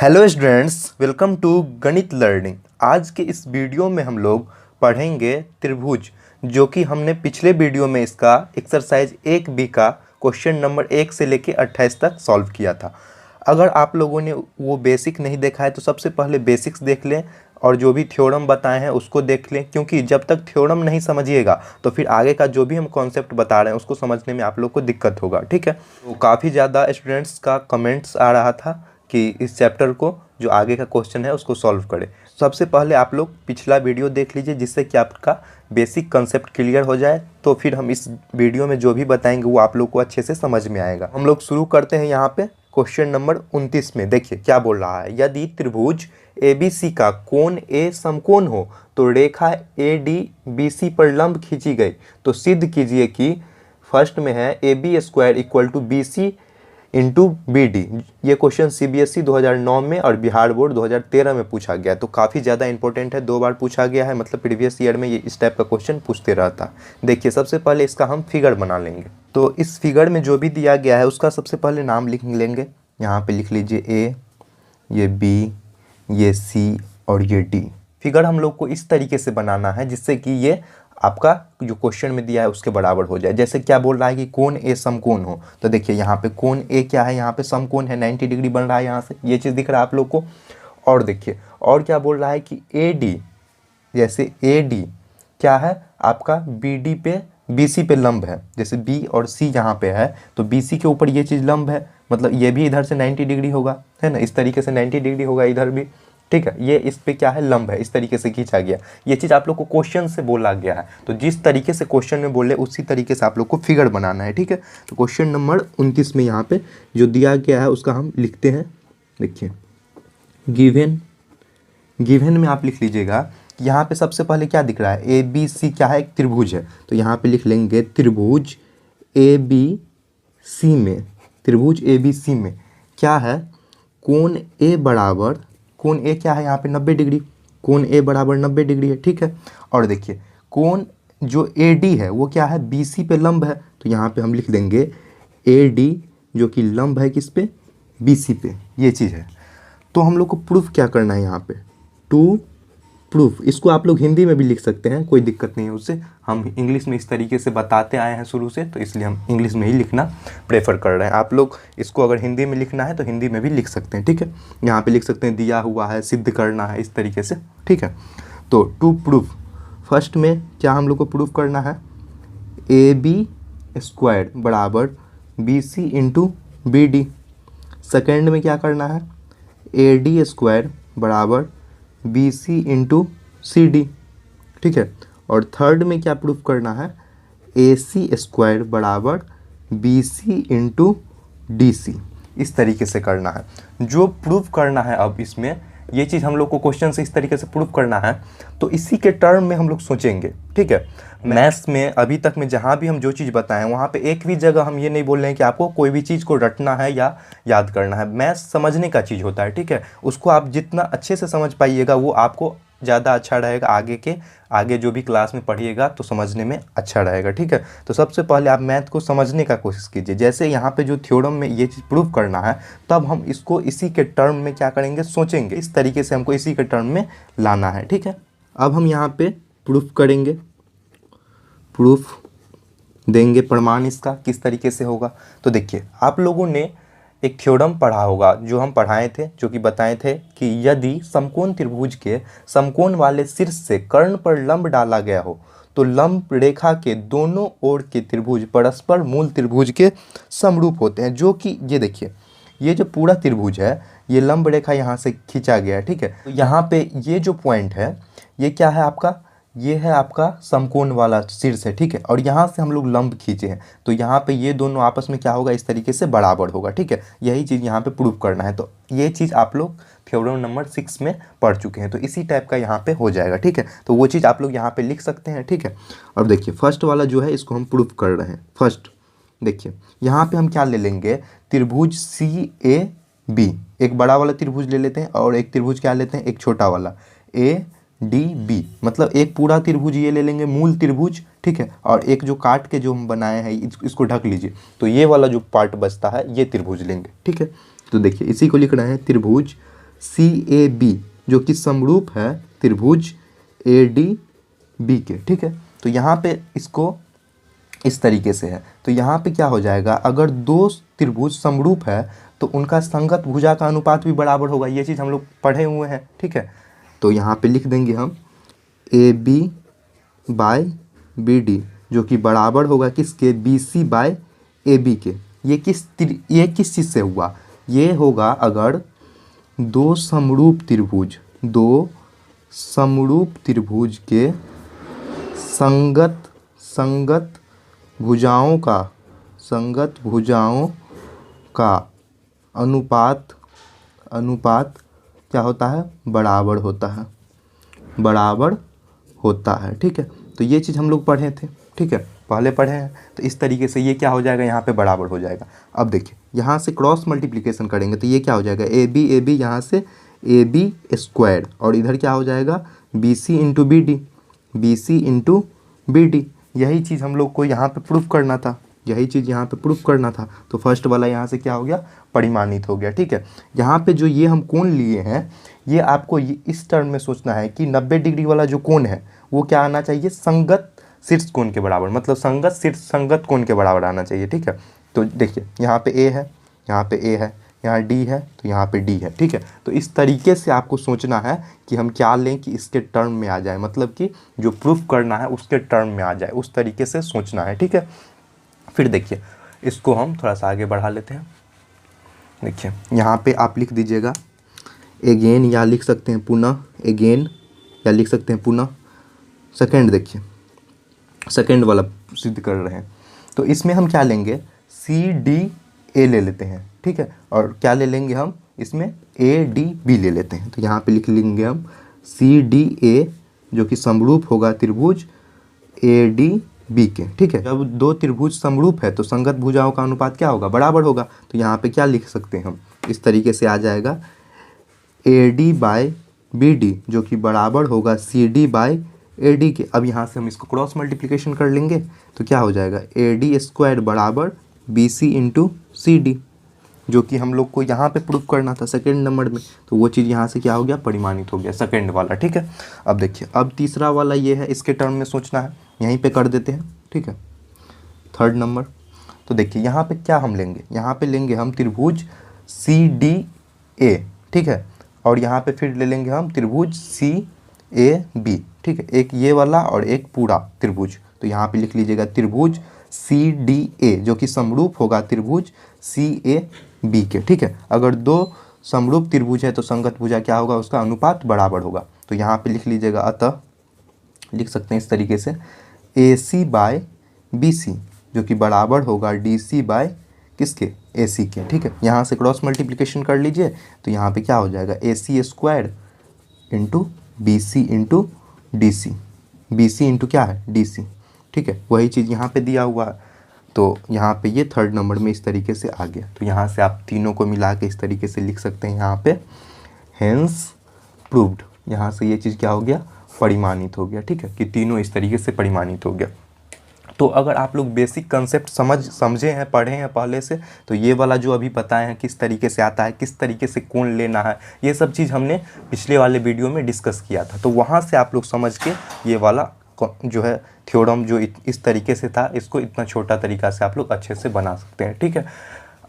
Hello students, welcome to गणित learning. आज के इस वीडियो में हम लोग पढ़ेंगे त्रिभुज, जो कि हमने पिछले वीडियो में इसका एक्सरसाइज 1B का क्वेश्चन नंबर 1 से लेके 28 तक सॉल्व किया था। अगर आप लोगों ने वो बेसिक नहीं देखा है तो सबसे पहले बेसिक्स देख लें और जो भी थ्योरम बताए हैं उसको देख लें, क्योंकि जब तक थ्योरम नहीं समझिएगा तो फिर आगे का जो भी हम कॉन्सेप्ट बता रहे हैं उसको समझने में आप लोग को दिक्कत होगा। ठीक है, तो काफ़ी ज़्यादा स्टूडेंट्स का कमेंट्स आ रहा था कि इस चैप्टर को जो आगे का क्वेश्चन है उसको सॉल्व करें। सबसे पहले आप लोग पिछला वीडियो देख लीजिए, जिससे कि आपका बेसिक कंसेप्ट क्लियर हो जाए, तो फिर हम इस वीडियो में जो भी बताएंगे वो आप लोग को अच्छे से समझ में आएगा। हम लोग शुरू करते हैं यहाँ पे क्वेश्चन नंबर 29 में। देखिए क्या बोल रहा है, यदि त्रिभुज ABC का कोण A समकोण हो तो रेखा AD BC पर लंब खींची गई, तो सिद्ध कीजिए कि फर्स्ट में है AB² = BC इंटू BD। ये क्वेश्चन CBSE 2009 में और बिहार बोर्ड 2013 में पूछा गया, तो काफ़ी ज़्यादा इंपॉर्टेंट है, 2 बार पूछा गया है, मतलब प्रीवियस ईयर में ये इस टाइप का क्वेश्चन पूछते रहता। देखिए सबसे पहले इसका हम फिगर बना लेंगे। तो इस फिगर में जो भी दिया गया है उसका सबसे पहले नाम लिख लेंगे। यहाँ पे लिख लीजिए A, ये B, ये C और ये D। फिगर हम लोग को इस तरीके से बनाना है जिससे कि ये आपका जो क्वेश्चन में दिया है उसके बराबर हो जाए। जैसे क्या बोल रहा है कि कोण A समकोण हो, तो देखिए यहाँ पे कोण A क्या है, यहाँ पे समकोण है, 90 डिग्री बन रहा है यहाँ से, ये चीज़ दिख रहा है आप लोग को। और देखिए और क्या बोल रहा है कि AD, जैसे AD क्या है आपका BD पे BC पे लंब है, जैसे B और C यहाँ पे है तो BC के ऊपर ये चीज़ लंब है, मतलब ये भी इधर से 90 डिग्री होगा, है ना, इस तरीके से 90 डिग्री होगा इधर भी। ठीक है, ये इस पे क्या है, लंब है, इस तरीके से खींचा गया। ये चीज़ आप लोग को क्वेश्चन से बोला गया है, तो जिस तरीके से क्वेश्चन में बोले उसी तरीके से आप लोग को फिगर बनाना है। ठीक है, तो क्वेश्चन नंबर 29 में यहाँ पे जो दिया गया है उसका हम लिखते हैं। देखिए गिवन में आप लिख लीजिएगा कि यहाँ पे सबसे पहले क्या दिख रहा है, ABC क्या है, एक त्रिभुज है, तो यहाँ पे लिख लेंगे त्रिभुज ABC में, त्रिभुज ABC में क्या है, कोण A बराबर, कोण A क्या है यहाँ पे 90 डिग्री, कोण A बराबर 90 डिग्री है। ठीक है, और देखिए कोण जो AD है वो क्या है, BC पे लंब है, तो यहाँ पे हम लिख देंगे AD जो कि लंब है किस पे, BC पे, ये चीज़ है। तो हम लोग को प्रूफ क्या करना है यहाँ पे, टू प्रूफ। इसको आप लोग हिंदी में भी लिख सकते हैं, कोई दिक्कत नहीं है उससे, हम इंग्लिश में इस तरीके से बताते आए हैं शुरू से, तो इसलिए हम इंग्लिश में ही लिखना प्रेफर कर रहे हैं। आप लोग इसको अगर हिंदी में लिखना है तो हिंदी में भी लिख सकते हैं। ठीक है, यहाँ पे लिख सकते हैं दिया हुआ है, सिद्ध करना है, इस तरीके से। ठीक है, तो टू प्रूफ, फर्स्ट में क्या हम लोग को प्रूफ करना है, AB² बराबर BC इंटू BD। सेकेंड में क्या करना है, AD² बराबर BC इंटू CD। ठीक है, और थर्ड में क्या प्रूफ करना है, AC² बराबर BC इंटू DC। इस तरीके से करना है जो प्रूफ करना है। अब इसमें ये चीज़ हम लोग को क्वेश्चन से इस तरीके से प्रूफ करना है, तो इसी के टर्म में हम लोग सोचेंगे। ठीक है, मैथ्स में अभी तक में जहाँ भी हम जो चीज़ बताएं वहाँ पे एक भी जगह हम ये नहीं बोल रहे हैं कि आपको कोई भी चीज़ को रटना है या याद करना है। मैथ्स समझने का चीज़ होता है। ठीक है, उसको आप जितना अच्छे से समझ पाइएगा वो आपको ज़्यादा अच्छा रहेगा, आगे जो भी क्लास में पढ़िएगा तो समझने में अच्छा रहेगा। ठीक है, तो सबसे पहले आप मैथ को समझने का कोशिश कीजिए। जैसे यहाँ पे जो थ्योरम में ये चीज़ प्रूफ करना है, तब हम इसको इसी के टर्म में क्या करेंगे, सोचेंगे। इस तरीके से हमको इसी के टर्म में लाना है। ठीक है, अब हम यहाँ पे प्रूफ करेंगे, प्रूफ देंगे, प्रमाण इसका किस तरीके से होगा। तो देखिए आप लोगों ने एक थ्योरम पढ़ा होगा जो हम पढ़ाए थे, जो कि बताए थे कि यदि समकोण त्रिभुज के समकोण वाले शीर्ष से कर्ण पर लंब डाला गया हो तो लंब रेखा के दोनों ओर के त्रिभुज परस्पर मूल त्रिभुज के समरूप होते हैं। जो कि ये देखिए, ये जो पूरा त्रिभुज है ये लंब रेखा यहाँ से खींचा गया है। ठीक है, तो यहाँ पे ये जो पॉइंट है ये क्या है आपका, ये है आपका समकोण वाला शीर्ष है। ठीक है, और यहाँ से हम लोग लंब खींचे हैं, तो यहाँ पे ये दोनों आपस में क्या होगा, इस तरीके से बराबर होगा। ठीक है, यही चीज़ यहाँ पे प्रूफ करना है। तो ये चीज़ आप लोग थ्योरम नंबर 6 में पढ़ चुके हैं, तो इसी टाइप का यहाँ पे हो जाएगा। ठीक है, तो वो चीज़ आप लोग यहाँ पे लिख सकते हैं। ठीक है, अब देखिए फर्स्ट वाला जो है इसको हम प्रूफ कर रहे हैं। फर्स्ट देखिए यहाँ पे हम क्या ले लेंगे, त्रिभुज CAB, एक बड़ा वाला त्रिभुज ले लेते हैं और एक त्रिभुज क्या लेते हैं, एक छोटा वाला ADB, मतलब एक पूरा त्रिभुज ये ले लेंगे, मूल त्रिभुज। ठीक है, और एक जो काट के जो हम बनाए हैं इसको ढक लीजिए, तो ये वाला जो पार्ट बचता है ये त्रिभुज लेंगे। ठीक है, तो देखिए इसी को लिखना है त्रिभुज CAB जो कि समरूप है त्रिभुज ADB के। ठीक है, तो यहाँ पे इसको इस तरीके से है, तो यहाँ पे क्या हो जाएगा, अगर दो त्रिभुज समरूप है तो उनका संगत भुजा का अनुपात भी बराबर होगा। ये चीज़ हम लोग पढ़े हुए हैं। ठीक है, तो यहाँ पे लिख देंगे हम AB बाय BD जो कि बराबर होगा किसके, BC बाय AB के। ये किस चीज़ से हुआ, ये होगा अगर दो समरूप त्रिभुज के संगत भुजाओं का अनुपात क्या होता है, बराबर होता है। ठीक है, तो ये चीज़ हम लोग पढ़े थे। ठीक है, पहले पढ़े हैं, तो इस तरीके से ये क्या हो जाएगा, यहाँ पे बराबर हो जाएगा। अब देखिए यहाँ से क्रॉस मल्टीप्लिकेशन करेंगे तो ये क्या हो जाएगा, AB यहाँ से AB स्क्वायर और इधर क्या हो जाएगा BC इंटू BD। यही चीज़ हम लोग को यहाँ पे प्रूफ करना था, तो फर्स्ट वाला यहाँ से क्या हो गया, परिमाणित हो गया। ठीक है, यहाँ पे जो ये हम कोण लिए हैं, ये आपको इस टर्म में सोचना है कि 90 डिग्री वाला जो कोण है वो क्या आना चाहिए, संगत शीर्ष कोण के बराबर, मतलब संगत कोण के बराबर आना चाहिए। ठीक है, तो देखिए यहाँ पे A है, यहाँ पे A है, यहाँ D है, तो यहाँ पे D है। ठीक है, तो इस तरीके से आपको सोचना है कि हम क्या लें कि इसके टर्म में आ जाए, मतलब कि जो प्रूफ करना है उसके टर्म में आ जाए, उस तरीके से सोचना है। ठीक है, फिर देखिए इसको हम थोड़ा सा आगे बढ़ा लेते हैं। देखिए यहाँ पे आप लिख दीजिएगा अगेन, या लिख सकते हैं पुनः अगेन, या लिख सकते हैं पुनः सेकेंड। देखिए सेकेंड वाला सिद्ध कर रहे हैं, तो इसमें हम क्या लेंगे, CDA ले लेते हैं। ठीक है, और क्या ले लेंगे हम इसमें, ADB ले लेते हैं। तो यहाँ पे लिख लेंगे हम CDA जो कि समरूप होगा त्रिभुज ADB के। ठीक है, जब दो त्रिभुज समरूप है तो संगत भुजाओं का अनुपात क्या होगा, बराबर होगा। तो यहाँ पे क्या लिख सकते हैं हम, इस तरीके से आ जाएगा AD बाय BD जो कि बराबर होगा CD बाय AD के। अब यहाँ से हम इसको क्रॉस मल्टीप्लिकेशन कर लेंगे तो क्या हो जाएगा, AD स्क्वायर बराबर BC इंटू CD जो कि हम लोग को यहाँ पे प्रूफ करना था सेकेंड नंबर में, तो वो चीज़ यहाँ से क्या हो गया, परिमाणित हो गया, सेकेंड वाला। ठीक है, अब देखिए अब तीसरा वाला ये है, इसके टर्म में सोचना है, यहीं पे कर देते हैं। ठीक है, थर्ड नंबर, तो देखिए यहाँ पे क्या हम लेंगे, यहाँ पे लेंगे हम त्रिभुज CDA। ठीक है, और यहाँ पे फिर ले लेंगे हम त्रिभुज CAB। ठीक है, एक ये वाला और एक पूरा त्रिभुज, तो यहाँ पे लिख लीजिएगा त्रिभुज CDA जो कि समरूप होगा त्रिभुज CAB के। ठीक है, अगर दो समरूप त्रिभुज है तो संगत भुजा क्या होगा, उसका अनुपात बराबर होगा। तो यहाँ पे लिख लीजिएगा, अतः लिख सकते हैं इस तरीके से AC बाय BC जो कि बराबर होगा DC बाय किसके, AC के। ठीक है, यहाँ से क्रॉस मल्टीप्लिकेशन कर लीजिए तो यहाँ पे क्या हो जाएगा, AC square into BC into DC, BC into क्या है, DC। ठीक है, वही चीज़ यहाँ पे दिया हुआ है, तो यहाँ पे ये थर्ड नंबर में इस तरीके से आ गया। तो यहाँ से आप तीनों को मिला के इस तरीके से लिख सकते हैं यहाँ पे हेंस प्रूव्ड, यहाँ से ये चीज़ क्या हो गया, परिमाणित हो गया। ठीक है, कि तीनों इस तरीके से परिमाणित हो गया। तो अगर आप लोग बेसिक कंसेप्ट समझे हैं, पढ़े हैं पहले से, तो ये वाला जो अभी बताए हैं किस तरीके से आता है, किस तरीके से कोण लेना है, ये सब चीज़ हमने पिछले वाले वीडियो में डिस्कस किया था। तो वहाँ से आप लोग समझ के ये वाला जो है थ्योरम जो इस तरीके से था, इसको इतना छोटा तरीका से आप लोग अच्छे से बना सकते हैं। ठीक है,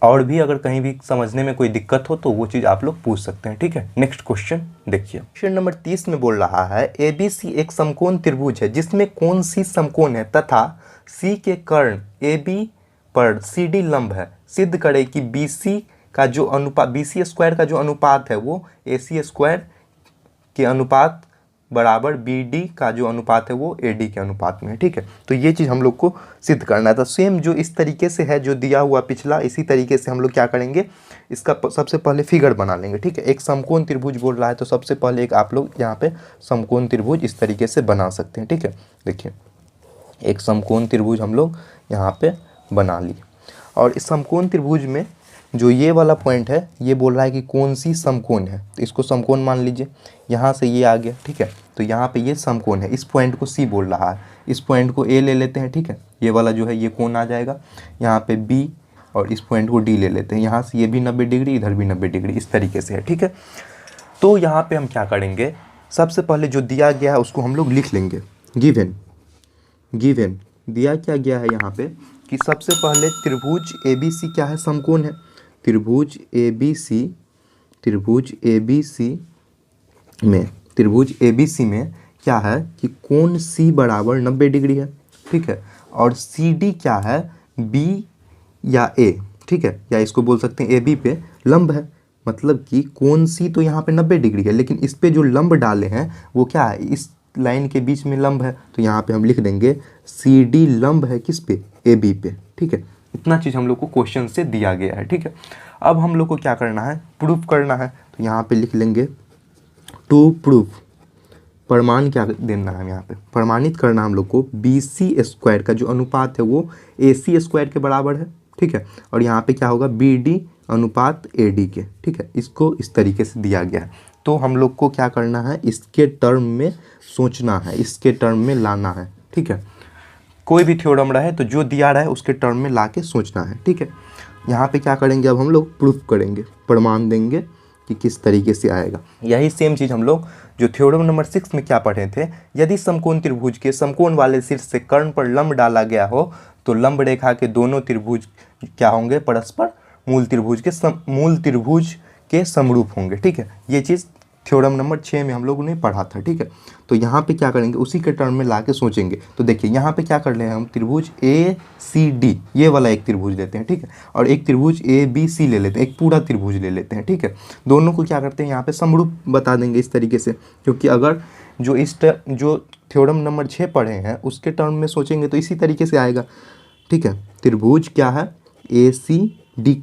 और भी अगर कहीं भी समझने में कोई दिक्कत हो तो वो चीज़ आप लोग पूछ सकते हैं। ठीक है, नेक्स्ट क्वेश्चन देखिए, क्वेश्चन नंबर 30 में बोल रहा है ABC एक समकोण त्रिभुज है जिसमें कोण C समकोण है तथा C के कर्ण AB पर CD लंब है। सिद्ध करें कि BC का जो अनुपात, BC स्क्वायर का जो अनुपात है वो AC स्क्वायर के अनुपात बराबर BD का जो अनुपात है वो AD के अनुपात में है। ठीक है, तो ये चीज़ हम लोग को सिद्ध करना था। सेम जो इस तरीके से है जो दिया हुआ पिछला, इसी तरीके से हम लोग क्या करेंगे, इसका सबसे पहले फिगर बना लेंगे। ठीक है, एक समकोण त्रिभुज बोल रहा है तो सबसे पहले एक आप लोग यहाँ पे समकोण त्रिभुज इस तरीके से बना सकते हैं। ठीक है, देखिए एक समकोण त्रिभुज हम लोग यहाँ पे बना लिए, और इस समकोण त्रिभुज में जो ये वाला पॉइंट है ये बोल रहा है कि कौन सी समकोण है, तो इसको समकोण मान लीजिए। यहाँ से ये आ गया। ठीक है, तो यहाँ पे ये समकोण है, इस पॉइंट को C बोल रहा है, इस पॉइंट को A ले लेते हैं। ठीक है, ये वाला जो है ये कोण आ जाएगा, यहाँ पे B और इस पॉइंट को D ले लेते हैं। यहाँ से ये भी 90 डिग्री, इधर भी 90 डिग्री, इस तरीके से है। ठीक है, तो यहाँ पे हम क्या करेंगे, सबसे पहले जो दिया गया है उसको हम लोग लिख लेंगे। गिवन गिवन दिया क्या गया है यहाँ पे कि सबसे पहले त्रिभुज ABC क्या है, समकोण है। त्रिभुज ABC में क्या है कि कोण C बराबर 90 डिग्री है, ठीक है। और CD क्या है, B या A, ठीक है, या इसको बोल सकते हैं AB पे लंब है। मतलब कि कोण C तो यहाँ पे 90 डिग्री है, लेकिन इस पे जो लंब डाले हैं वो क्या है, इस लाइन के बीच में लंब है। तो यहाँ पे हम लिख देंगे CD लंब है किस पे, AB पे, ठीक है। इतना चीज़ हम लोग को क्वेश्चन से दिया गया है, ठीक है। अब हम लोग को क्या करना है, प्रूफ करना है। तो यहाँ पे लिख लेंगे टू प्रूफ, प्रमाण क्या देना है, यहाँ पे प्रमाणित करना हम लोग को BC² का जो अनुपात है वो AC² के बराबर है, ठीक है। और यहाँ पे क्या होगा, BD अनुपात AD के, ठीक है। इसको इस तरीके से दिया गया है। तो हम लोग को क्या करना है, इसके टर्म में सोचना है, इसके टर्म में लाना है, ठीक है। कोई भी थ्योरम रहे तो जो दिया रहा है उसके टर्म में ला के सोचना है, ठीक है। यहाँ पे क्या करेंगे, अब हम लोग प्रूफ करेंगे, प्रमाण देंगे कि किस तरीके से आएगा। यही सेम चीज़ हम लोग जो थ्योरम नंबर 6 में क्या पढ़े थे, यदि समकोण त्रिभुज के समकोण वाले शीर्ष से कर्ण पर लंब डाला गया हो तो लंब रेखा के दोनों त्रिभुज क्या होंगे, परस्पर मूल त्रिभुज के समरूप होंगे, ठीक है। ये चीज़ थ्योरम नंबर 6 में हम लोगों ने पढ़ा था, ठीक है। तो यहाँ पे क्या करेंगे, उसी के टर्म में ला के सोचेंगे। तो देखिए यहाँ पे क्या कर रहे हैं हम, त्रिभुज ACD ये वाला एक त्रिभुज लेते हैं, ठीक है। और एक त्रिभुज ABC ले लेते हैं, एक पूरा त्रिभुज ले लेते हैं, ठीक है। दोनों को क्या करते हैं, यहाँ पे समरूप बता देंगे इस तरीके से, क्योंकि अगर जो थ्योरम नंबर 6 पढ़े हैं उसके टर्म में सोचेंगे तो इसी तरीके से आएगा, ठीक है। त्रिभुज क्या है, ACD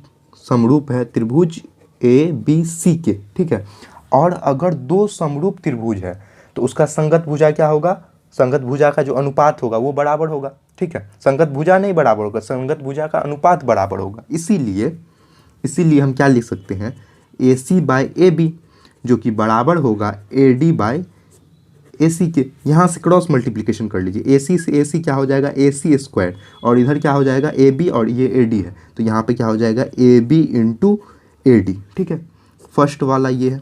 समरूप है त्रिभुज ABC के, ठीक है। और अगर दो समरूप त्रिभुज है तो उसका संगत भुजा क्या होगा, संगत भुजा का जो अनुपात होगा वो बराबर होगा, ठीक है। संगत भुजा नहीं बराबर होगा, संगत भुजा का अनुपात बराबर होगा। इसीलिए हम क्या लिख सकते हैं, AC/AB जो कि बराबर होगा AD/AC के। यहाँ से क्रॉस मल्टीप्लिकेशन कर लीजिए, AC से AC क्या हो जाएगा, AC², और इधर क्या हो जाएगा AB, और ये AD है तो यहाँ पे क्या हो जाएगा AB × AD, ठीक है। फर्स्ट वाला ये है,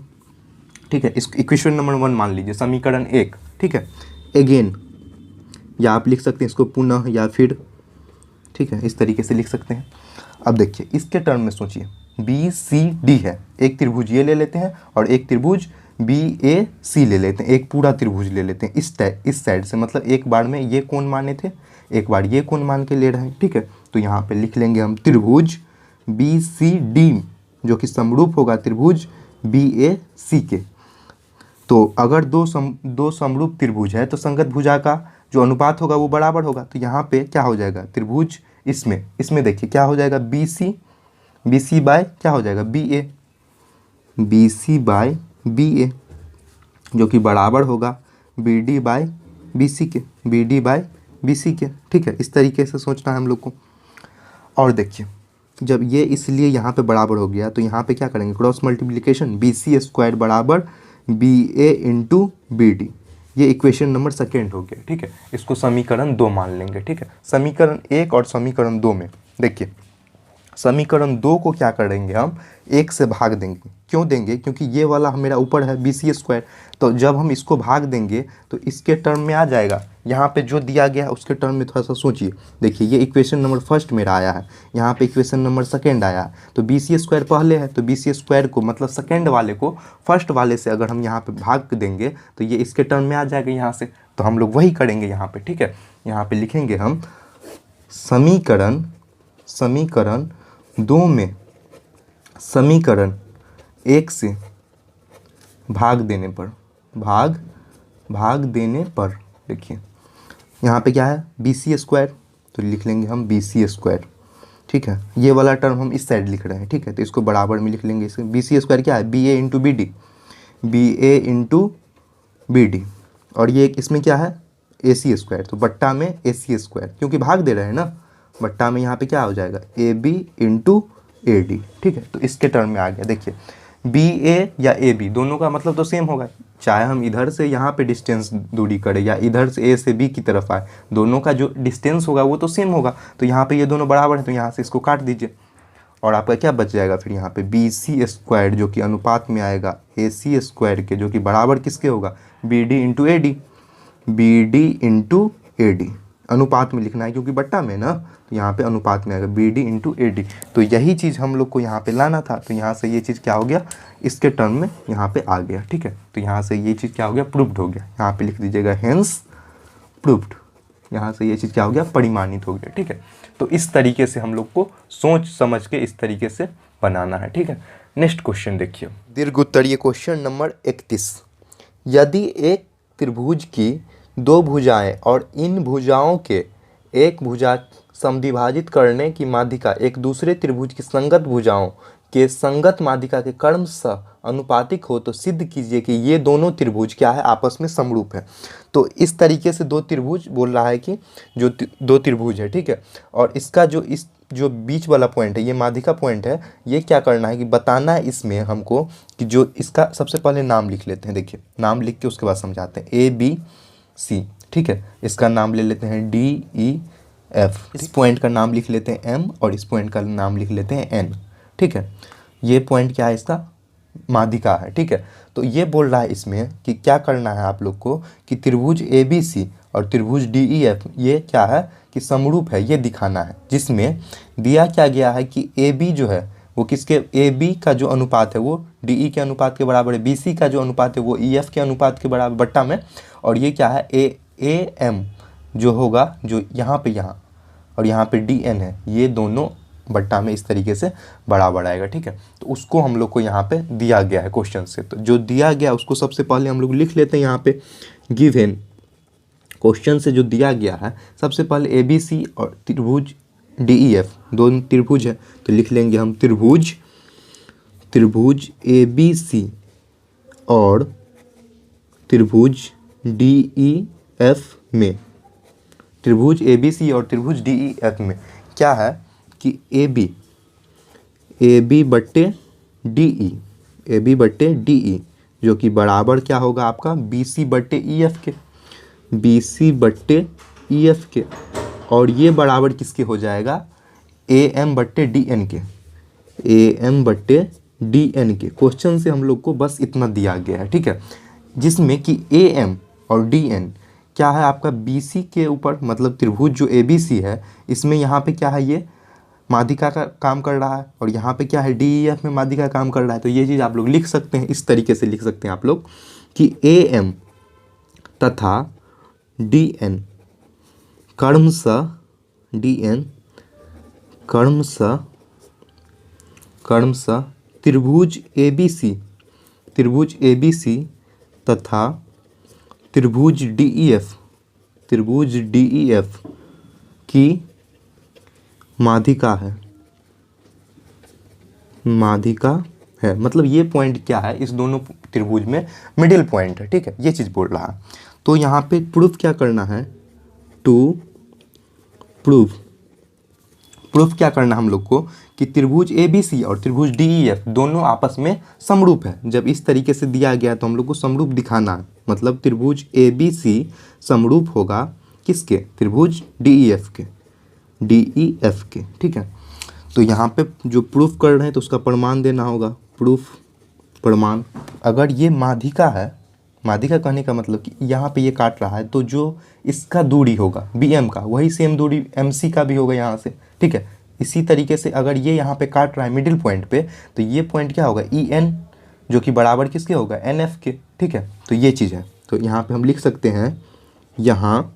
ठीक है। इस इक्वेशन नंबर 1 मान लीजिए, समीकरण 1, ठीक है। अगेन या आप लिख सकते हैं इसको पुनः या फिर, ठीक है, इस तरीके से लिख सकते हैं। अब देखिए इसके टर्म में सोचिए, BCD है, एक त्रिभुज ये ले लेते हैं और एक त्रिभुज BAC ले लेते हैं, एक पूरा त्रिभुज ले लेते हैं इस साइड से, मतलब एक बार में ये कोण माने थे, एक बार ये कोण मान के ले रहे हैं, ठीक है। तो यहाँ पे लिख लेंगे हम त्रिभुज BCD जो कि समरूप होगा त्रिभुज BAC के। तो अगर दो समरूप त्रिभुज है तो संगत भुजा का जो अनुपात होगा वो बराबर होगा। तो यहाँ पे क्या हो जाएगा, त्रिभुज इसमें देखिए क्या हो जाएगा, BC बाय क्या हो जाएगा, BC/BA जो कि बराबर होगा BD/BC के, ठीक है। इस तरीके से सोचना है हम लोग को। और देखिए जब ये इसलिए यहाँ पे बराबर हो गया तो यहाँ पे क्या करेंगे, क्रॉस मल्टीप्लिकेशन, BC² बराबर BA × BD, ये इक्वेशन नंबर 2 हो गया, ठीक है। इसको समीकरण 2 मान लेंगे, ठीक है। समीकरण 1 और समीकरण 2 में देखिए, समीकरण 2 को क्या करेंगे हम, 1 से भाग देंगे। क्यों देंगे, क्योंकि ये वाला मेरा ऊपर है BC², तो जब हम इसको भाग देंगे तो इसके टर्म में आ जाएगा। यहाँ पे जो दिया गया है उसके टर्म में थोड़ा सा सोचिए। देखिए ये इक्वेशन नंबर 1 मेरा आया है, यहाँ पे इक्वेशन नंबर 2 आया है, तो BC² पहले है तो BC² को मतलब सेकेंड वाले को फर्स्ट वाले से अगर हम यहाँ पे भाग देंगे तो ये इसके टर्म में आ जाएगा यहाँ से। तो हम लोग वही करेंगे यहाँ पे, ठीक है। यहाँ पे लिखेंगे हम समीकरण 2 में समीकरण 1 से भाग देने पर देखिए यहाँ पे क्या है, BC², तो लिख लेंगे हम BC², ठीक है। ये वाला टर्म हम इस साइड लिख रहे हैं, ठीक है, तो इसको बराबर में लिख लेंगे। इसके BC² क्या है, BA × BD, और ये इसमें क्या है AC², तो बट्टा में AC², क्योंकि भाग दे रहे हैं ना, बट्टा में यहाँ पे क्या हो जाएगा AB × AD, ठीक है। तो इसके टर्म में आ गया। देखिए BA या AB दोनों का मतलब तो सेम होगा, चाहे हम इधर से यहाँ पे डिस्टेंस दूरी करें या इधर से A से B की तरफ आए, दोनों का जो डिस्टेंस होगा वो तो सेम होगा। तो यहाँ पे ये दोनों बराबर है तो यहाँ से इसको काट दीजिए और आपका क्या बच जाएगा फिर यहाँ पे बी सी स्क्वायर जो कि अनुपात में आएगा ए सी स्क्वायर के, जो कि बराबर किसके होगा B D into A D, B D into A D अनुपात में लिखना है क्योंकि बट्टा में ना, तो यहाँ पे अनुपात में आएगा B D into A D. तो यही चीज़ हम लोग को यहाँ पे लाना था, तो यहाँ से ये चीज़ क्या हो गया इसके टर्म में यहाँ पे आ गया। ठीक है, तो यहाँ से ये चीज़ क्या हो गया प्रूव्ड हो गया, यहाँ पे लिख दीजिएगा हेंस प्रूव्ड, यहाँ से ये चीज़ क्या हो गया परिमाणित हो गया। ठीक है, तो इस तरीके से हम लोग को सोच समझ के इस तरीके से बनाना है। ठीक है, नेक्स्ट क्वेश्चन देखिए, दीर्घ उत्तरीय क्वेश्चन नंबर 31। यदि एक त्रिभुज की दो भुजाएं और इन भुजाओं के एक भुजा समद्विभाजित करने की माध्यिका एक दूसरे त्रिभुज की संगत भुजाओं के संगत माध्यिका के कर्म से अनुपातिक हो तो सिद्ध कीजिए कि ये दोनों त्रिभुज क्या है आपस में समरूप है। तो इस तरीके से दो त्रिभुज बोल रहा है कि जो दो त्रिभुज है, ठीक है, और इसका जो बीच वाला पॉइंट है ये माध्यिका पॉइंट है, ये क्या करना है कि बताना है इसमें हमको कि जो इसका सबसे पहले नाम लिख लेते हैं। देखिए नाम लिख के उसके बाद समझाते हैं ए बी सी। ठीक है, इसका नाम ले लेते हैं डी ई एफ, इस पॉइंट का नाम लिख लेते हैं एम और इस पॉइंट का नाम लिख लेते हैं एन। ठीक है, ये पॉइंट क्या है इसका माध्यिका है। ठीक है, तो ये बोल रहा है इसमें कि क्या करना है आप लोग को कि त्रिभुज ए बी सी और त्रिभुज डी ई एफ ये क्या है कि समरूप है, ये दिखाना है। जिसमें दिया क्या गया है कि ए बी जो है वो किसके, ए बी का जो अनुपात है वो डी ई के अनुपात के बराबर है, बी सी का जो अनुपात है वो ई एफ के अनुपात के बराबर बट्टा में, और ये क्या है ए एम जो होगा जो यहाँ पे यहाँ और यहाँ पे डी एन है, ये दोनों बट्टा में इस तरीके से बराबर आएगा। ठीक है, तो उसको हम लोग को यहाँ पे दिया गया है क्वेश्चन से, तो जो दिया गया उसको सबसे पहले हम लोग लिख लेते हैं यहाँ पे गिवन क्वेश्चन से जो दिया गया है। सबसे पहले ए बी सी और त्रिभुज डी ई एफ दोनों त्रिभुज है, तो लिख लेंगे हम त्रिभुज ए बी सी और त्रिभुज डी ई एफ में, त्रिभुज ए बी सी और त्रिभुज डी ई एफ में क्या है कि ए बी बट्टे डी ई जो कि बराबर क्या होगा आपका बी सी बट्टे ई एफ के, बी सी बट्टे ई एफ के, और ये बराबर किसके हो जाएगा ए एम बट्टे डी एन के, ए एम बट्टे डी एन के। क्वेश्चन से हम लोग को बस इतना दिया गया है। ठीक है, जिसमें कि ए एम और डी एन क्या है आपका बी सी के ऊपर, मतलब त्रिभुज जो ए बी सी है इसमें यहाँ पे क्या है ये माध्यिका का काम कर रहा है, और यहाँ पे क्या है डी ई एफ में माध्यिका का काम कर रहा है। तो ये चीज़ आप लोग लिख सकते हैं, इस तरीके से लिख सकते हैं आप लोग कि ए एम तथा डी एन कर्मश त्रिभुज ए बी सी तथा त्रिभुज डी ई एफ की माध्यिका है। मतलब ये पॉइंट क्या है इस दोनों त्रिभुज में मिडिल पॉइंट है। ठीक है, ये चीज़ बोल रहा है। तो यहाँ पे प्रूफ क्या करना है, प्रूफ क्या करना हम लोग को कि त्रिभुज ए बी सी और त्रिभुज डी ई एफ दोनों आपस में समरूप है। जब इस तरीके से दिया गया तो हम लोग को समरूप दिखाना है, मतलब त्रिभुज ए बी सी समरूप होगा किसके, त्रिभुज डी ई एफ के। ठीक है, तो यहाँ पे जो प्रूफ कर रहे हैं तो उसका प्रमाण देना होगा, प्रमाण। अगर ये माध्यिका है, माध्यिका कहने का मतलब कि यहाँ पे ये काट रहा है तो जो इसका दूरी होगा बी एम का वही सेम दूरी एम सी का भी होगा यहाँ से। ठीक है, इसी तरीके से अगर ये यहाँ पे काट रहा है मिडिल पॉइंट पे तो ये पॉइंट क्या होगा ई एन जो कि बराबर किसके होगा एन एफ के। ठीक है, तो ये चीज़ है। तो यहाँ पे हम लिख सकते हैं, यहाँ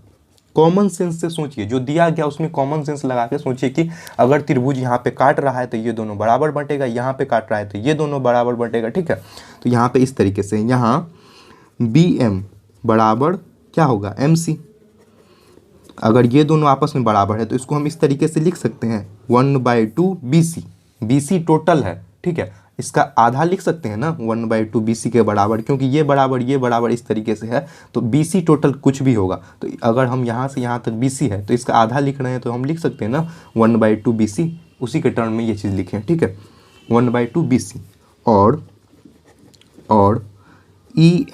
कॉमन सेंस से सोचिए, जो दिया गया उसमें कॉमन सेंस लगा के सोचिए कि अगर त्रिभुज यहाँ पे काट रहा है तो ये दोनों बराबर बंटेगा, यहाँ पे काट रहा है तो ये दोनों बराबर बंटेगा। ठीक है, तो यहाँ पे इस तरीके से यहाँ बी एम बराबर क्या होगा एम सी, अगर ये दोनों आपस में बराबर है तो इसको हम इस तरीके से लिख सकते हैं 1/2 बी सी टोटल है। ठीक है, इसका आधा लिख सकते हैं ना 1/2 बी सी के बराबर, क्योंकि ये बराबर इस तरीके से है तो बी सी टोटल कुछ भी होगा। तो अगर हम यहाँ से यहाँ तक बी सी है तो इसका आधा लिख रहे हैं तो हम लिख सकते हैं ना 1/2 बी सी, उसी के टर्म में ये चीज़ लिखें। ठीक है, 1/2 बी सी और ई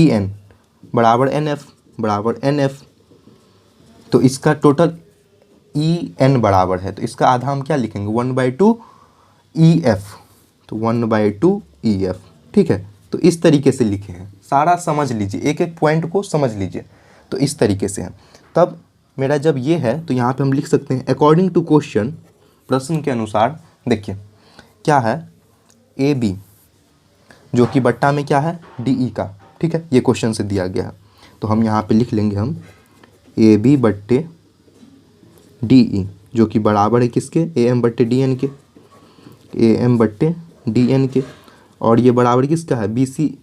एन बराबर एन एफ, तो इसका टोटल ई एन बराबर है, तो इसका आधा हम क्या लिखेंगे 1/2 ई एफ, तो 1/2 ई एफ। ठीक है, तो इस तरीके से लिखे हैं, सारा समझ लीजिए, एक एक पॉइंट को समझ लीजिए। तो इस तरीके से है। तब मेरा जब ये है तो यहाँ पे हम लिख सकते हैं अकॉर्डिंग टू क्वेश्चन, प्रश्न के अनुसार। देखिए क्या है, ए बी जो कि बट्टा में क्या है डी ई का। ठीक है, ये क्वेश्चन से दिया गया है, तो हम यहाँ पे लिख लेंगे हम ए बी बट्टे डी ई, जो कि बराबर है किसके, ए एम बट्टे डी एन के, ए एम बट्टे डी एन के। और ये बराबर किसका है, बी सी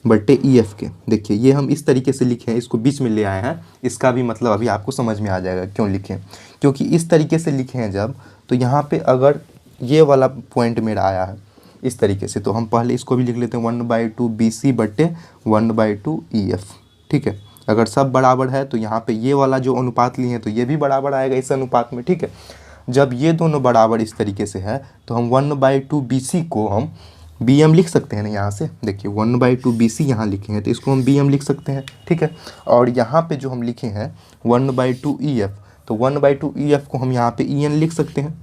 बट्टे ई एफ के। देखिए ये हम इस तरीके से लिखे हैं, इसको बीच में ले आए हैं, इसका भी मतलब अभी आपको समझ में आ जाएगा क्यों लिखे, क्योंकि इस तरीके से लिखे हैं जब, तो यहाँ पे अगर ये वाला पॉइंट मेरा आया है इस तरीके से, तो हम पहले इसको भी लिख लेते हैं 1/2 बी सी बट्टे 1/2 ई एफ। ठीक है, अगर सब बराबर है तो यहाँ पे ये वाला जो अनुपात लिए हैं तो ये भी बराबर आएगा इस अनुपात में। ठीक है, जब ये दोनों बराबर इस तरीके से है तो हम 1/2 बी सी को हम बी एम लिख सकते हैं ना, यहाँ से देखिए 1/2 बी सी यहाँ लिखे हैं तो इसको हम बी एम लिख सकते हैं। ठीक है, और यहाँ पे जो हम लिखे हैं 1/2 ई एफ, तो 1/2 ई एफ को हम यहाँ पे ई एन लिख सकते हैं,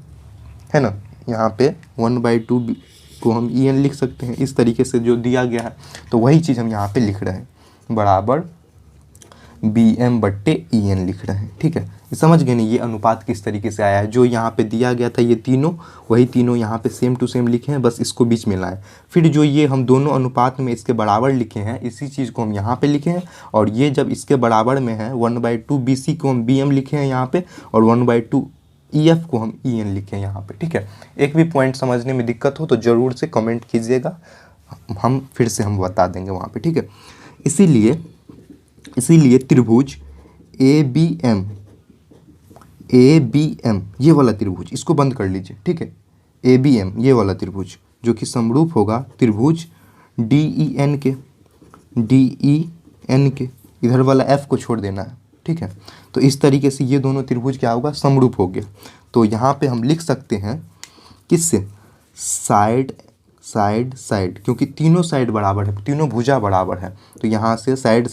है ना, यहाँ पे 1/2 को हम ई एन लिख सकते हैं इस तरीके से जो दिया गया है। तो वही चीज़ हम यहाँ पे लिख रहे हैं, बराबर बी एम बट्टे ई एन लिख रहे हैं। ठीक है, ये समझ गए नहीं, ये अनुपात किस तरीके से आया है, जो यहाँ पे दिया गया था ये तीनों, वही तीनों यहाँ पे सेम टू सेम लिखे हैं, बस इसको बीच में लाएं। फिर जो ये हम दोनों अनुपात में इसके बराबर लिखे हैं, इसी चीज़ को हम यहाँ पे लिखे हैं, और ये जब इसके बराबर में है 1/2 बी सी को हम बी एम लिखे हैं यहाँ पे, और 1/2 ई एफ को हम ई एन लिखे हैं यहाँ पे। ठीक है, एक भी पॉइंट समझने में दिक्कत हो तो ज़रूर से कमेंट कीजिएगा, हम फिर से हम बता देंगे वहाँ पे। ठीक है, इसीलिए त्रिभुज ए बी एम ये वाला त्रिभुज, इसको बंद कर लीजिए। ठीक है, ए बी एम ये वाला त्रिभुज जो कि समरूप होगा त्रिभुज डी ई एन के, इधर वाला एफ को छोड़ देना है। ठीक है, तो इस तरीके से ये दोनों त्रिभुज क्या होगा, समरूप हो गया। तो यहाँ पे हम लिख सकते हैं किससे, साइड, क्योंकि तीनों साइड बराबर है, तीनों भुजा बराबर है, तो यहाँ से साइड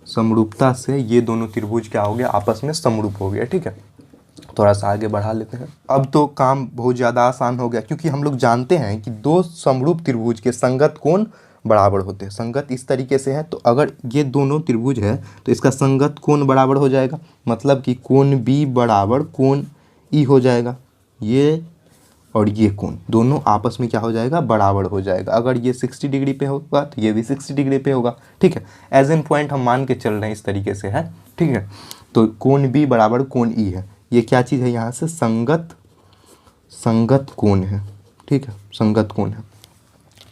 समरूपता से ये दोनों त्रिभुज क्या हो गया, आपस में समरूप हो गया। ठीक है, थोड़ा सा आगे बढ़ा लेते हैं। अब तो काम बहुत ज़्यादा आसान हो गया, क्योंकि हम लोग जानते हैं कि दो समरूप त्रिभुज के संगत कोण बराबर होते हैं। संगत इस तरीके से है, तो अगर ये दोनों त्रिभुज है तो इसका संगत कोण बराबर हो जाएगा, मतलब कि कोण बी बराबर कोण ई हो जाएगा। ये और ये कोण दोनों आपस में क्या हो जाएगा, बराबर हो जाएगा। अगर ये 60 डिग्री पे होगा तो ये भी 60 डिग्री पे होगा। ठीक है, एज एन पॉइंट हम मान के चल रहे हैं, इस तरीके से है। ठीक है, तो कोण बी बराबर कोण ई है, ये क्या चीज़ है, यहाँ से संगत कोण है। ठीक है, संगत कोण है।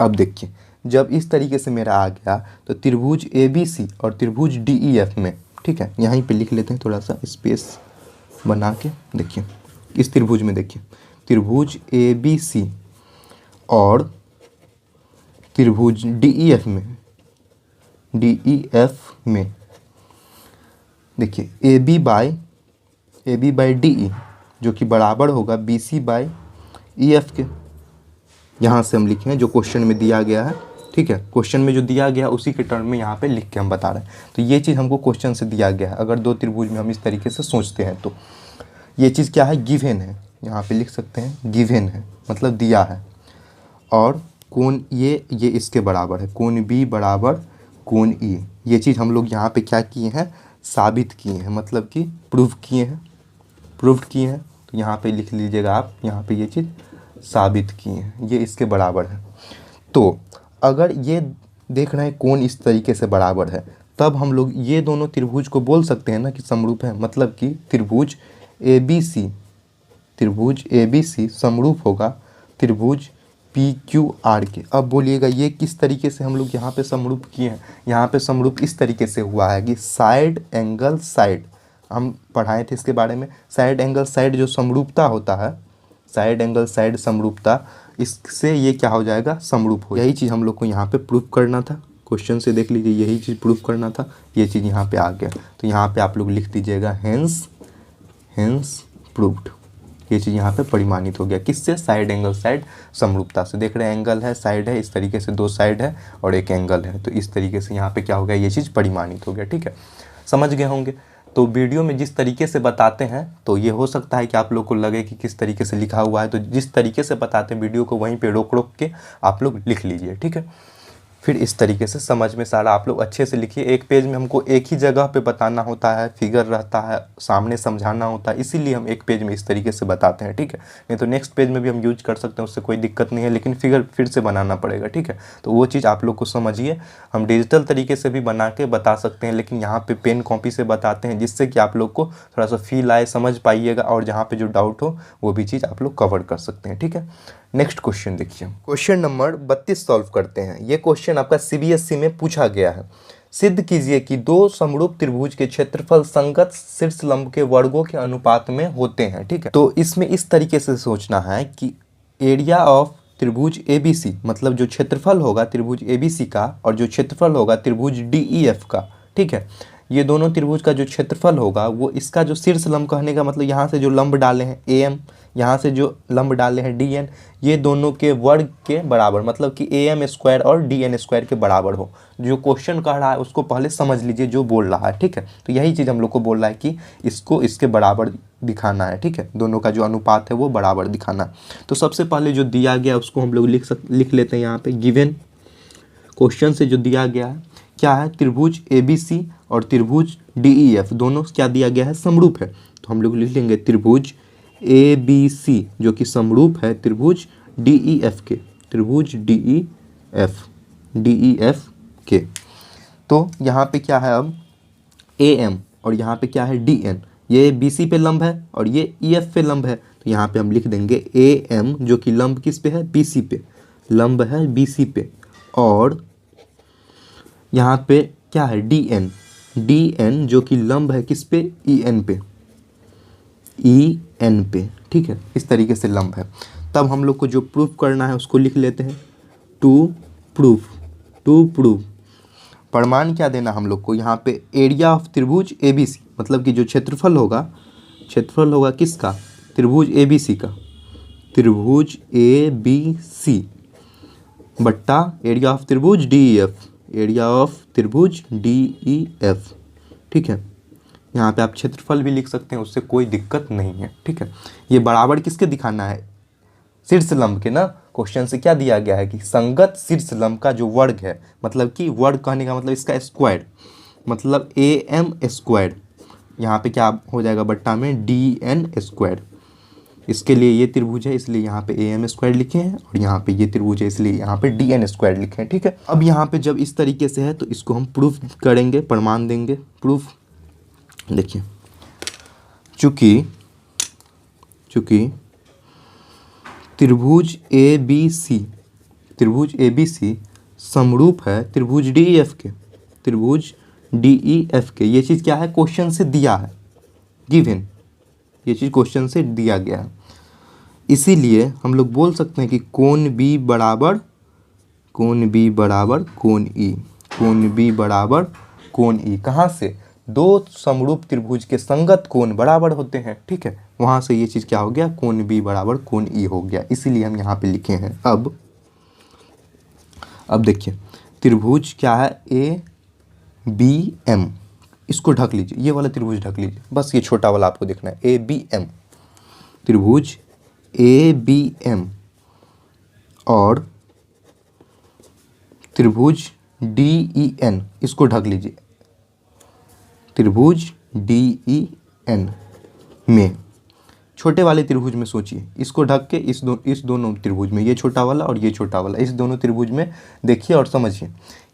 अब देखिए जब इस तरीके से मेरा आ गया तो त्रिभुज ए बी सी और त्रिभुज डी ई एफ में, ठीक है, यहीं पे लिख लेते हैं थोड़ा सा स्पेस बना के। देखिए इस त्रिभुज में, देखिए त्रिभुज ए बी सी और त्रिभुज डी ई एफ में देखिए A B by D E जो कि बराबर होगा B C by E F के। यहाँ से हम लिखे हैं जो क्वेश्चन में दिया गया है। ठीक है, क्वेश्चन में जो दिया गया उसी के टर्म में यहाँ पे लिख के हम बता रहे हैं। तो ये चीज़ हमको क्वेश्चन से दिया गया है। अगर दो त्रिभुज में हम इस तरीके से सोचते हैं तो ये चीज़ क्या है, गिवन है, यहाँ पे लिख सकते हैं गिवन है, मतलब दिया है। और कोण ये इसके बराबर है, कोण बी बराबर कोण ई। ये चीज़ हम लोग यहाँ पे क्या किए हैं, साबित किए हैं, मतलब कि प्रूव किए हैं। तो यहाँ पे लिख लीजिएगा आप, यहाँ पे ये चीज़ साबित किए हैं, ये इसके बराबर है। तो अगर ये देख रहे हैं कोण इस तरीके से बराबर है, तब हम लोग ये दोनों त्रिभुज को बोल सकते हैं ना कि समरूप है, मतलब कि त्रिभुज ए बी सी समरूप होगा त्रिभुज पी क्यू आर के। अब बोलिएगा ये किस तरीके से हम लोग यहाँ पे समरूप किए हैं। यहाँ पे समरूप इस तरीके से हुआ है कि साइड एंगल साइड, हम पढ़ाए थे इसके बारे में, साइड एंगल साइड जो समरूपता होता है, साइड एंगल साइड समरूपता, इससे ये क्या हो जाएगा, समरूप हो। यही चीज़ हम लोग को यहाँ पे प्रूफ करना था, क्वेश्चन से देख लीजिए, यही चीज़ प्रूफ करना था, ये चीज़ यहाँ पे आ गया। तो यहाँ पे आप लोग लिख दीजिएगा हेंस प्रूव्ड। ये चीज़ यहाँ पे परिमाणित हो गया, किससे, साइड एंगल साइड समरूपता से। देख रहे हैं एंगल है, साइड है, इस तरीके से दो साइड है और एक एंगल है, तो इस तरीके से यहाँ पे क्या हो गया, ये चीज़ परिमाणित हो गया। ठीक है, समझ गए होंगे। तो वीडियो में जिस तरीके से बताते हैं तो ये हो सकता है कि आप लोग को लगे कि किस तरीके से लिखा हुआ है, तो जिस तरीके से बताते हैं वीडियो को वहीं पे रोक रोक के आप लोग लिख लीजिए, ठीक है। फिर इस तरीके से समझ में सारा आप लोग अच्छे से लिखिए। एक पेज में हमको एक ही जगह पे बताना होता है, फिगर रहता है, सामने समझाना होता है, इसीलिए हम एक पेज में इस तरीके से बताते हैं, ठीक है। नहीं तो नेक्स्ट पेज में भी हम यूज कर सकते हैं, उससे कोई दिक्कत नहीं है, लेकिन फिगर फिर से बनाना पड़ेगा, ठीक है। तो वो चीज़ आप लोग को समझिए। हम डिजिटल तरीके से भी बना के बता सकते हैं, लेकिन यहाँ पर पेन कॉपी से बताते हैं, जिससे कि आप लोग को थोड़ा सा फील आए, समझ पाइएगा, और जहाँ पर जो डाउट हो वो भी चीज़ आप लोग कवर कर सकते हैं, ठीक है। नेक्स्ट क्वेश्चन देखिए, क्वेश्चन नंबर 32 सॉल्व करते हैं। ये क्वेश्चन आपका सीबीएसई में पूछा गया है। सिद्ध कीजिए कि दो समरूप त्रिभुज के क्षेत्रफल संगत शीर्ष लंब के वर्गों के अनुपात में होते हैं, ठीक है। तो इसमें इस तरीके से सोचना है कि एरिया ऑफ त्रिभुज एबीसी, मतलब जो क्षेत्रफल होगा त्रिभुज एबीसी का और जो क्षेत्रफल होगा त्रिभुज डीईएफ का, ठीक है, ये दोनों त्रिभुज का जो क्षेत्रफल होगा वो इसका जो शीर्ष लंब, कहने का मतलब यहाँ से जो लंब डाले हैं एएम, यहाँ से जो लंब डाले हैं डीएन, ये दोनों के वर्ग के बराबर, मतलब कि एएम स्क्वायर और डीएन स्क्वायर के बराबर हो। जो क्वेश्चन कह रहा है उसको पहले समझ लीजिए जो बोल रहा है, ठीक है। तो यही चीज़ हम लोग को बोल रहा है कि इसको इसके बराबर दिखाना है, ठीक है, दोनों का जो अनुपात है वो बराबर दिखाना है। तो सबसे पहले जो दिया गया उसको हम लोग लिख लेते हैं यहाँ पे। गिवन क्वेश्चन से जो दिया गया है क्या है, त्रिभुज एबीसी और त्रिभुज डीईएफ दोनों क्या दिया गया है, समरूप है। तो हम लोग लिख लेंगे त्रिभुज एबीसी जो कि समरूप है त्रिभुज डीईएफ के, त्रिभुज डीईएफ के। तो यहाँ पे क्या है अब एएम और यहाँ पे क्या है डीएन, ये बीसी पे लंब है और ये ईएफ पे लंब है। तो यहाँ पे हम लिख देंगे एएम जो कि लंब किस पे है, बीसी पे, लंब है बीसी पे, और यहाँ पे क्या है डीएन, डीएन जो कि लंब है किस पे, ईएन पे, ईएन पे, ठीक है, इस तरीके से लंब है। तब हम लोग को जो प्रूफ करना है उसको लिख लेते हैं, टू प्रूफ। प्रमाण क्या देना हम लोग को, यहाँ पे एरिया ऑफ त्रिभुज एबीसी, मतलब कि जो क्षेत्रफल होगा किसका, त्रिभुज एबीसी का, त्रिभुज एबीसी बट्टा एरिया ऑफ त्रिभुज डीईएफ, एरिया ऑफ त्रिभुज डीईएफ, ठीक है। यहाँ पे आप क्षेत्रफल भी लिख सकते हैं, उससे कोई दिक्कत नहीं है, ठीक है। ये बराबर किसके दिखाना है, शीर्ष लंब के ना। क्वेश्चन से क्या दिया गया है कि संगत शीर्ष लंब का जो वर्ग है, मतलब कि वर्ग कहने का मतलब इसका स्क्वायर, मतलब एएम स्क्वायर, यहाँ पे क्या हो जाएगा बट्टा में डीएन स्क्वायर। इसके लिए ये त्रिभुज है इसलिए यहाँ पे एएम स्क्वायर लिखे हैं, और यहाँ पे ये त्रिभुज है इसलिए यहाँ पे डीएन स्क्वायर लिखे हैं, ठीक है। अब यहाँ पे जब इस तरीके से है तो इसको हम प्रूफ करेंगे, प्रमाण देंगे, प्रूफ। देखिए चूँकि त्रिभुज एबीसी समरूप है त्रिभुज डीईएफ के, ये चीज़ क्या है, क्वेश्चन से दिया है, गिवन, ये चीज़ क्वेश्चन से दिया गया है। इसीलिए हम लोग बोल सकते हैं कि कोण बी बराबर कोण ई, कहाँ से, दो समरूप त्रिभुज के संगत कोण बराबर होते हैं, ठीक है। वहाँ से ये चीज़ क्या हो गया, कोण बी बराबर कोण ई हो गया, इसीलिए हम यहाँ पे लिखे हैं। अब देखिए त्रिभुज क्या है, ए बी एम, इसको ढक लीजिए, ये वाला त्रिभुज ढक लीजिए, बस ये छोटा वाला आपको देखना है, ए बी एम, त्रिभुज ए बी एम और त्रिभुज डी ई एन, इसको ढक लीजिए, त्रिभुज डी ई एन में, छोटे वाले त्रिभुज में सोचिए, इसको ढक के इस दोनों त्रिभुज में, ये छोटा वाला और ये छोटा वाला, इस दोनों त्रिभुज में देखिए और समझिए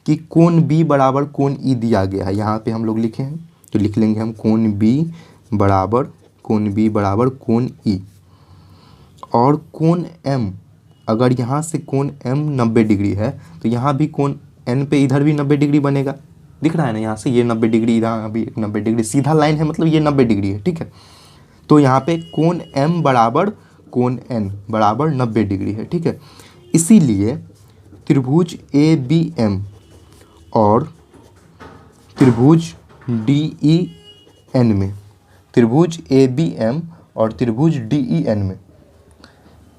कि कोण बी बराबर कोण ई दिया गया है। यहाँ पे हम लोग लिखे हैं तो लिख लेंगे हम कोण बी बराबर कोण ई, और कोण एम, अगर यहाँ से कोण एम 90 डिग्री है तो यहाँ भी कोण एन पे इधर भी 90 डिग्री बनेगा, दिख रहा है ना, यहाँ से ये 90 डिग्री, इधर भी 90 डिग्री, सीधा लाइन है, मतलब ये 90 डिग्री है, ठीक है। तो यहाँ पे कोण एम बराबर कोण एन बराबर 90 डिग्री है, ठीक है। इसीलिए त्रिभुज ए बी एम और त्रिभुज डी ई एन में, त्रिभुज ए बी एम और त्रिभुज डी ई एन में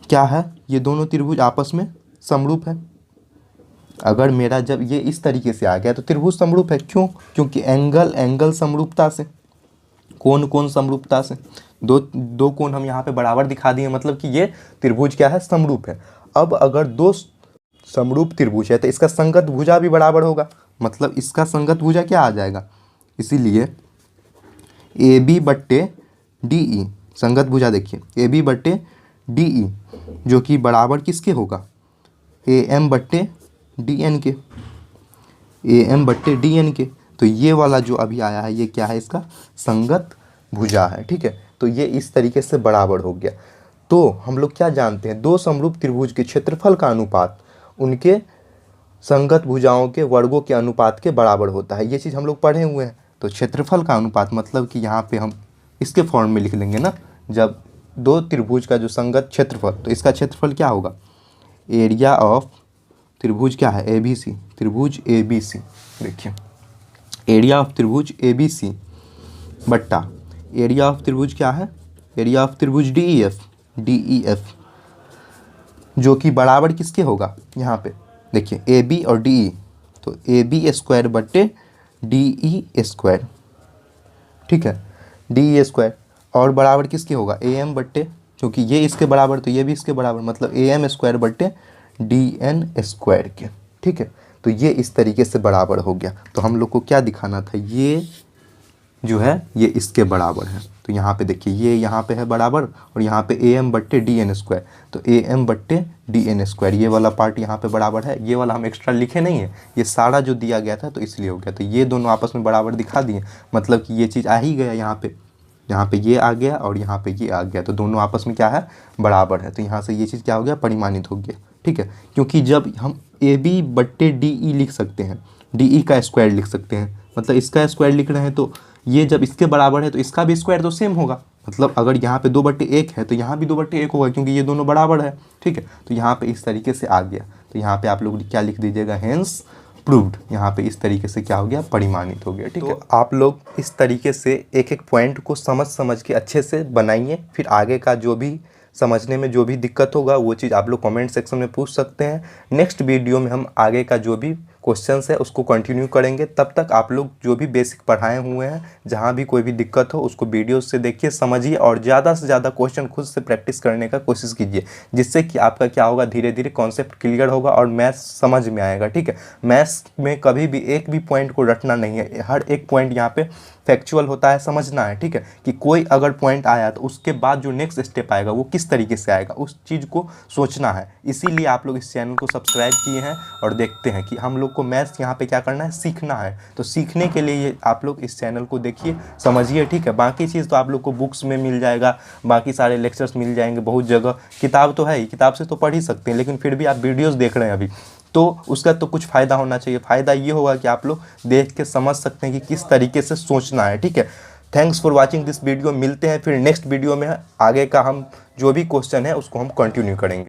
क्या है, ये दोनों त्रिभुज आपस में समरूप है। अगर मेरा जब ये इस तरीके से आ गया तो त्रिभुज समरूप है, क्यों, क्योंकि एंगल समरूपता से, कोण कोण समरूपता से, दो कोण हम यहाँ पे बराबर दिखा दिए, मतलब कि ये त्रिभुज क्या है, समरूप है। अब अगर दो समरूप त्रिभुज है तो इसका संगत भुजा भी बराबर होगा, मतलब इसका संगत भुजा क्या आ जाएगा, इसीलिए ए बी बट्टे डी ई, संगत भुजा देखिए ए बी बट्टे डी ई, जो कि बराबर किसके होगा, ए एम बट्टे डी एन के, ए एम बट्टे डी एन के। तो ये वाला जो अभी आया है ये क्या है, इसका संगत भुजा है, ठीक है। तो ये इस तरीके से बराबर हो गया। तो हम लोग क्या जानते हैं, दो समरूप त्रिभुज के क्षेत्रफल का अनुपात उनके संगत भुजाओं के वर्गों के अनुपात के बराबर होता है। ये चीज़ हम लोग पढ़े हुए हैं। तो क्षेत्रफल का अनुपात मतलब कि यहाँ पे हम इसके फॉर्म में लिख लेंगे ना, जब दो त्रिभुज का जो संगत क्षेत्रफल, तो इसका क्षेत्रफल क्या होगा, एरिया ऑफ त्रिभुज क्या है, ए बी सी, त्रिभुज ए बी सी, देखिए एरिया ऑफ त्रिभुज ए बी सी बट्टा एरिया ऑफ त्रिभुज क्या है, एरिया ऑफ त्रिभुज डी ई एफ, जो कि बराबर किसके होगा, यहाँ पे देखिए ए बी और डी ई, तो ए बी स्क्वायर बट्टे डी ई स्क्वायर, ठीक है, डी ई स्क्वायर, और बराबर किसके होगा, ए एम बट्टे, क्योंकि ये इसके बराबर तो ये भी इसके बराबर, मतलब ए एम स्क्वायर बट्टे डी एन स्क्वायर के, ठीक है। तो ये इस तरीके से बराबर हो गया। तो हम लोग को क्या दिखाना था, ये जो है ये इसके बराबर है। तो यहाँ पे देखिए ये यहाँ पे है बराबर, और यहाँ पे ए एम बट्टे डी एन स्क्वायर, तो ए एम बट्टे डी एन स्क्वायर, ये वाला पार्ट यहाँ पे बराबर है। ये वाला हम एक्स्ट्रा लिखे नहीं है, ये सारा जो दिया गया था तो इसलिए हो गया। तो ये दोनों आपस में बराबर दिखा दिए, मतलब कि ये चीज़ आ ही गया यहाँ पे ये आ गया और यहाँ पे ये आ गया, तो दोनों आपस में क्या है, बराबर है। तो यहाँ से ये चीज़ क्या हो गया, परिमाणित हो गया, ठीक है। क्योंकि जब हम ए बी बट्टे डी ई लिख सकते हैं, डी ई का स्क्वायर लिख सकते हैं, मतलब इसका स्क्वायर लिख रहे हैं, तो ये जब इसके बराबर है तो इसका भी स्क्वायर तो सेम होगा, मतलब अगर यहाँ पे 2/1 है तो यहाँ भी 2/1 होगा, क्योंकि ये दोनों बराबर है, ठीक है। तो यहाँ पे इस तरीके से आ गया। तो यहाँ पे आप लोग क्या लिख दीजिएगा, हेंस प्रूव्ड, यहाँ पे इस तरीके से क्या हो गया, परिमाणित हो गया, ठीक है। तो आप लोग इस तरीके से एक एक पॉइंट को समझ के अच्छे से बनाइए, फिर आगे का जो भी समझने में जो भी दिक्कत होगा वो चीज़ आप लोग कमेंट सेक्शन में पूछ सकते हैं। नेक्स्ट वीडियो में हम आगे का जो भी क्वेश्चंस है उसको कंटिन्यू करेंगे। तब तक आप लोग जो भी बेसिक पढ़ाए हुए हैं, जहाँ भी कोई भी दिक्कत हो उसको वीडियो से देखिए, समझिए, और ज़्यादा से ज़्यादा क्वेश्चन खुद से प्रैक्टिस करने का कोशिश कीजिए, जिससे कि आपका क्या होगा, धीरे धीरे कॉन्सेप्ट क्लियर होगा और मैथ्स समझ में आएगा, ठीक है। मैथ्स में कभी भी एक भी पॉइंट को रटना नहीं है, हर एक पॉइंट यहाँ पे फैक्चुअल होता है, समझना है, ठीक है। कि कोई अगर पॉइंट आया तो उसके बाद जो नेक्स्ट स्टेप आएगा वो किस तरीके से आएगा, उस चीज़ को सोचना है। इसीलिए आप लोग इस चैनल को सब्सक्राइब किए हैं और देखते हैं कि हम लोग को मैथ्स यहाँ पे क्या करना है, सीखना है। तो सीखने के लिए ये आप लोग इस चैनल को देखिए, समझिए, ठीक है। बाकी चीज़ तो आप लोग को बुक्स में मिल जाएगा, बाकी सारे लेक्चर्स मिल जाएंगे बहुत जगह, किताब तो है ही, किताब से तो पढ़ ही सकते हैं, लेकिन फिर भी आप वीडियोज़ देख रहे हैं अभी, तो उसका तो कुछ फ़ायदा होना चाहिए। फ़ायदा ये होगा कि आप लोग देख के समझ सकते हैं कि किस तरीके से सोचना है, ठीक है। Thanks for watching this video. मिलते हैं फिर नेक्स्ट वीडियो में, आगे का हम जो भी क्वेश्चन है उसको हम कंटिन्यू करेंगे।